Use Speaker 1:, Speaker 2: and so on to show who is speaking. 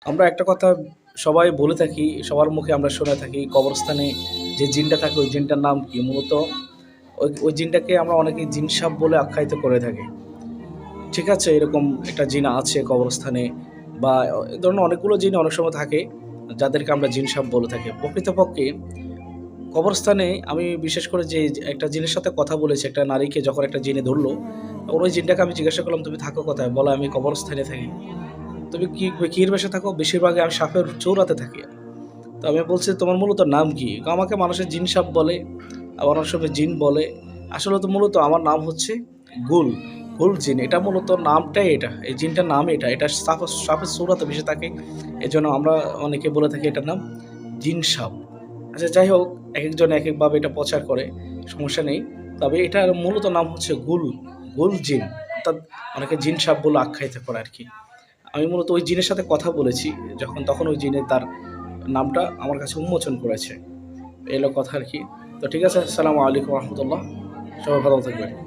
Speaker 1: আমরা একটা কথা সবাই বলে থাকি, সবার মুখে আমরা শুনে থাকি, কবরস্থানে যে জিনটা থাকে ওই জিনটার নাম কি? মূলত ওই জিনটাকে আমরা অনেকেই জিন সাপ বলে আখ্যায়িত করে থাকি। ঠিক আছে? এরকম একটা জিন আছে কবরস্থানে বা এ ধরনের অনেকগুলো জিন অনেক সময় থাকে, যাদেরকে আমরা জিন সাপ বলে থাকি। প্রকৃতপক্ষে কবরস্থানে আমি বিশেষ করে যে একটা জিনের সাথে কথা বলেছি, একটা নারীকে যখন একটা জিনে ধরলো, তখন ওই জিনটাকে আমি জিজ্ঞাসা করলাম, "তুমি থাকো কোথায়?" বলে, "আমি কবরস্থানে থাকি।" "তুমি কির বেশে থাকো?" "বেশিরভাগই আমি সাপের চৌরাতে থাকি।" তো আমি বলছি, "তোমার মূলত নাম কি?" আমাকে মানুষে জিন সাপ বলে, আবার অনেক সময় জিন বলে। আসলে তো মূলত আমার নাম হচ্ছে গুল, গুল জিন। এটা মূলত নামটাই এটা। এই জিনটার নাম এটা। এটা সাপের সূরাতে বেশি থাকে। এজন্য আমরা অনেকে বলে থাকি এটার নাম জিন সাপ। আচ্ছা যাই হোক, একেকজন একেকভাবে এটা প্রচার করে, সমস্যা নেই। তবে এটার মূলত নাম হচ্ছে গুল, গুল জিন। অর্থাৎ অনেকে জিন সাপ বলে আখ্যায়িত করে আরকি। আমি মূলত ওই জিনের সাথে কথা বলেছি তখন ওই জিনে তার নামটা আমার কাছে উন্মোচন করেছে। এই হলো কথা আরকি। তো ঠিক আছে, আসসালামু আলাইকুম ওয়া রাহমাতুল্লাহ। সবাই ভালো থাকবেন।